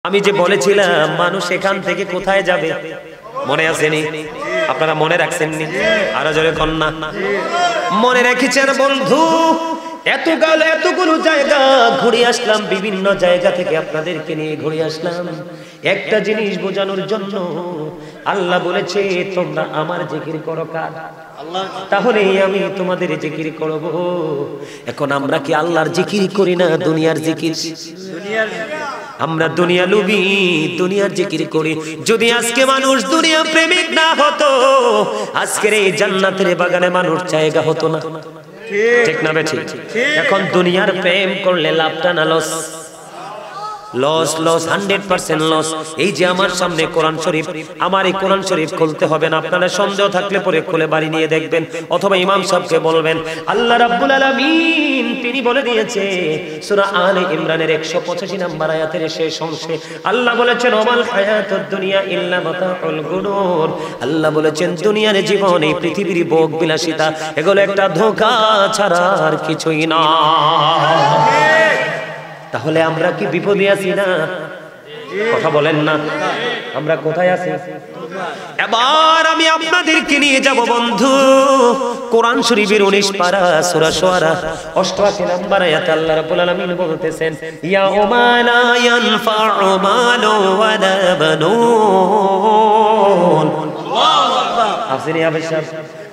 আমি যে বলেছিলাম মানুষ এখান থেকে কোথায় যাবে মনে আসেনি? আপনারা মনে রাখছেননি? আরো জোরে কন্যা মনে রেখেছেন বন্ধু? এতগুলো জায়গা ঘুরে আসলাম, বিভিন্ন জায়গা থেকে আপনাদেরকে নিয়ে ঘুরে আসলাম একটা জিনিস বোঝানোর জন্য। আল্লাহ বলেছে তোমরা আমার জিকির করো। কার? আল্লাহ। তাহলে আমি তোমাদের জিকির করব। এখন আমরা কি আল্লাহর জিকির করি না দুনিয়ার জিকির? আমরা দুনিয়া লুবি, দুনিয়ার জিকির করি। যদি আজকে মানুষ দুনিয়া প্রেমিক না হতো, আজকের এই জান্নাতের বাগানে মানুষ জায়গা হতো না। ঠিক না বেঠিক? এখন দুনিয়ার প্রেম করলে লাভটা না লস? Loss, loss, 100% loss. এই যে আমার সামনে কোরআন শরীফ, আমার এই কোরআন শরীফ খুলতে হবে না। আপনারা সন্দেহ থাকলে পরে খুলে বাড়ি নিয়ে দেখবেন, অথবা ইমাম সাহেবকে বলবেন। আল্লাহ রাব্বুল আলামিন তিনি বলে দিয়েছে সূরা আলে ইমরানের 185 নম্বর আয়াতের শেষ অংশে আল্লাহ বলেছেন ওমাল হায়াতুদ দুনিয়া ইল্লা মাতাউল গুরুর। আল্লাহ বলেছেন দুনিয়ার জীবন, এই পৃথিবীর ভোগ বিলাসিতা, এগুলো একটা ধোঁকা ছাড়া আর কিছুই না। তাহলে আমরা কি বিপদে আছি না? কথা বলেন না, আমরা কোথায় আছি? এবার আমি আপনাদেরকে নিয়ে যাব বন্ধু কোরআন শরীফের 19 পারা সূরা শুআরা 88 নম্বর আয়াত। আল্লাহ রাব্বুল আলামিন বলতেছেন ইয়াউমা লা ইয়ানফাউ মালু ওয়ালা বানুন। আল্লাহু আকবার। আসেনি আবেশাব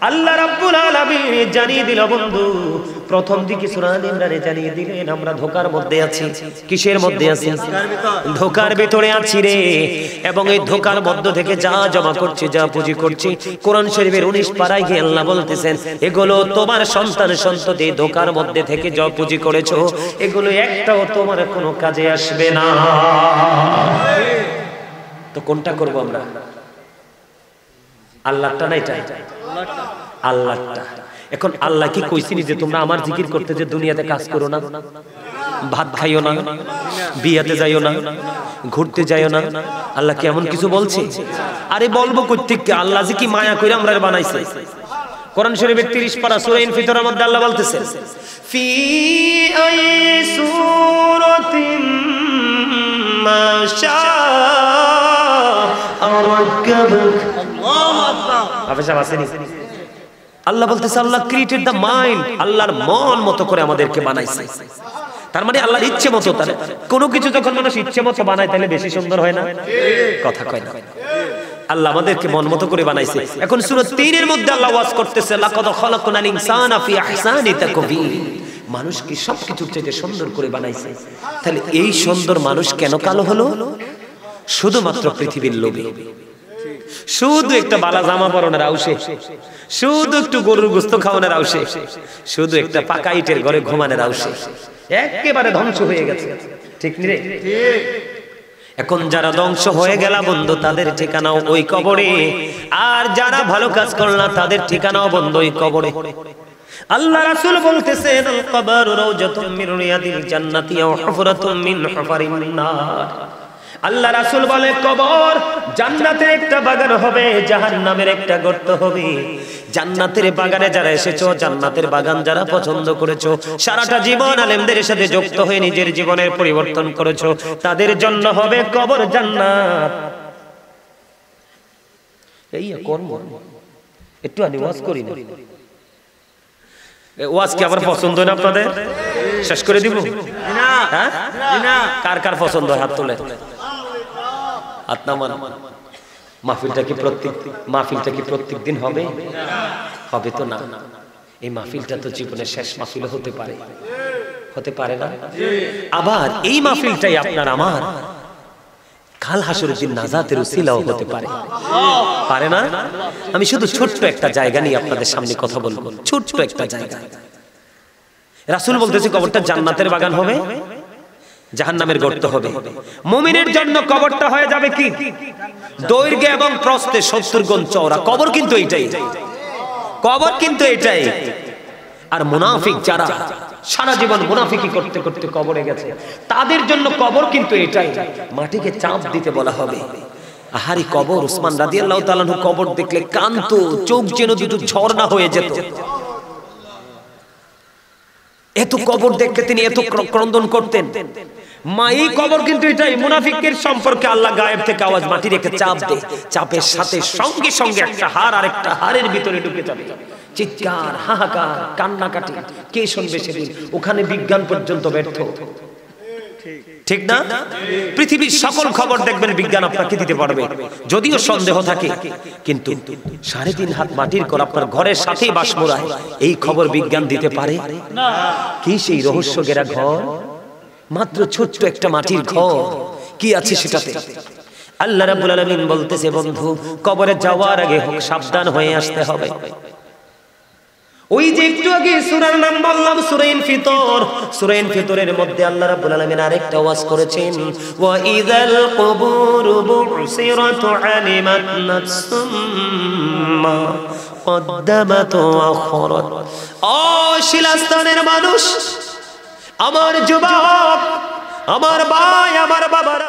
আল্লাহ রাব্বুল আলামিন জানিয়ে দিল বন্ধু, প্রথম দিকে সূরা আলে ইমরানে জানিয়ে দিলেন আমরা ধোঁকার মধ্যে আছি। কিসের মধ্যে আছি? ধোঁকার ভিতরে আছি রে। এবং এই ধোঁকার মধ্য থেকে যা জমা করছি, যা পুঁজি করছি, কোরআন শরীফের 19 পারায় গিয়ে আল্লাহ বলতেছেন এগুলো তোমার সন্তান সন্ততি ধোঁকার মধ্যে থেকে যা পুঁজি করেছো, এগুলো একটাও তোমার কোনো কাজে আসবে না। তো কোনটা করব আমরা? আল্লাহটা না এটা? আল্লাহটা। এখন আল্লাহ কি কইছিনি যে তোমরা আমার জিকির করতে যে দুনিয়াতে কাজ করো না, ভাত খাইও না, বিয়াতে যাইও না, ঘুরতে যাইও না? আল্লাহ কি এমন কিছু বলছে? আরে বলবো কইতে, আল্লাহ যে কি মায়া কইরা আমরা বানাইছে। কোরআন শরীফের 30 পারা সূরা ইনফিতরের মধ্যে আল্লাহ বলতেছেন ফি আই সূরাতিন মা শাআ রাক্কাবাক। আল্লাহু আকবার। আবেশা আসেনি? আল্লাহ বলতেছে আল্লাহ ক্রিয়েটেড দ্য মাইন্ড, আল্লাহর মন মতো করে আমাদেরকে বানাইছে। তার মানে আল্লাহর ইচ্ছে মতো। তার কোনো কিছু যখন মানুষ ইচ্ছে মতো বানায় তাহলে বেশি সুন্দর হয় না? কথা কয় না? আল্লাহ আমাদেরকে মন মতো করে বানাইছে। এখন সূরা 3 এর মধ্যে আল্লাহ ওয়াজ করতেছে লাকাদ খালাকনাল ইনসানা ফি আহসানি তাকবীর। মানুষকে সবকিছুর চাইতে সুন্দর করে বানাইছে। তাহলে এই সুন্দর মানুষ কেন কালো হলো? শুধুমাত্র পৃথিবীর লোভে, শুধু একটা বালা জামা পরানোর আউশে, শুধু একটু গরুর গোশত খাওয়ানোর আউশে, শুধু একটা পাকা ইটের ঘরে ঘুমানোর আউশে একেবারে ধ্বংস হয়ে গেছে। ঠিক নি রে? এখন যারা ধ্বংস হয়ে গেল বন্ধু, তাদের ঠিকানাও ওই কবরে। আর যারা ভালো কাজ করল তাদের ঠিকানাও বন্ধু ওই কবরে। আল্লাহ রাসূল বলতেছেন আল কবরু রাওজাতুম মিন রিয়াদিল জান্নাতি ওয়া হুফরাতুম মিন হুফারিন নার। আল্লাহ রাসূল বলে কবর জান্নাতের একটা বাগান হবে, জাহান্নামের একটা গর্ত হবে। জান্নাতের বাগানে যারা এসেছো, জান্নাতের বাগান যারা পছন্দ করেছো, সারাটা জীবন আলেমদের সাথে যুক্ত হয়ে নিজের জীবনের পরিবর্তন করেছো, তাদের জন্য হবে কবর জান্নাত। এই কর্ম একটু আনিওয়াজ করি না, ওয়াজ কি আবার পছন্দ হয় না আপনাদের? শেষ করে দিব না? হ্যাঁ, কার কার পছন্দ হয় হাত তোলে। হাত নামান। মাহফিলটা কি প্রত্যেক দিন হবে? হবে তো না। এই মাহফিলটা তো জীবনের শেষ মাহফিল হতে পারে না? আবার এই মাহফিলটাই আপনার আমার কাল হাসরের দিন নাজাতের উসিলাও হতে পারে না? আমি শুধু ছোট্ট একটা জায়গা নিয়ে আপনাদের সামনে কথা বলবো, ছোট্ট একটা জায়গা। রাসূল বলতেছে কবরটা জান্নাতের বাগান হবে, জাহান্নামের গর্ত হবে। মুমিনের জন্য কবরটা হয়ে যাবে কি দৈর্ঘ্য এবং প্রস্থে 70 গুণ চওড়া। কবর কিন্তু এটাই। আর মুনাফিক যারা সারা জীবন মুনাফিকি করতে করতে কবরে গেছে, তাদের জন্য কবর কিন্তু এটাই। মাটিকে চাপ দিতে বলা হবে। আহারি কবর! উসমান রাদিয়াল্লাহু তাআলা আনহু কবর দেখলে কাঁদতো, চোখ যেন দুটো ঝর্ণা হয়ে যেত। এত কবর দেখলে তিনি এত ক্রন্দন করতেন। মাই কবর কিন্তু এটাই মুনাফিকের সম্পর্কে আল্লাহ গায়েব থেকে আওয়াজ মাটি রেখে চাপ দেয়, চাপের সাথে সঙ্গে সঙ্গে একটা হাড় আরেকটা হাড়ের ভিতরে ঢুকে যাবে, চিৎকার হাহাকার কান্নাকাটি, কে শুনবে সেদিন? ওখানে বিজ্ঞান পর্যন্ত ব্যর্থ, ঠিক না? পৃথিবীর সকল খবর দেখবেন বিজ্ঞান আপনাকে দিতে পারবে, যদিও সন্দেহ থাকে, কিন্তু 3.5 হাত মাটির ঘর আপনার ঘরের সাথেই বাস মোড়ায়, এই খবর বিজ্ঞান দিতে পারে না। কি সেই রহস্য ঘেরা ঘর? মাত্র ছোট্ট একটা মাটির ঘর, কি আছে সেটাতে? আল্লাহ রাব্বুল আলামিন বলতেছে, বন্ধু কবরে যাওয়ার আগে সাবধান হয়ে আসতে হবে। ওই যে একটু আগে সূরার নাম বললাম, সূরা ইনফিতর, সূরা ইনফিতরের মধ্যে আল্লাহ রাব্বুল আলামিন আরেকটা ওয়াজ করেছেন, ওয়া ইযাল কুবুরু বুসিরাত আলিমাত নাফসুম মা কদ্দামাত ওয়া আখরাত। ও শিলাস্থানের মানুষ, আমার যুবক, আমার ভাই, আমার বাবারা,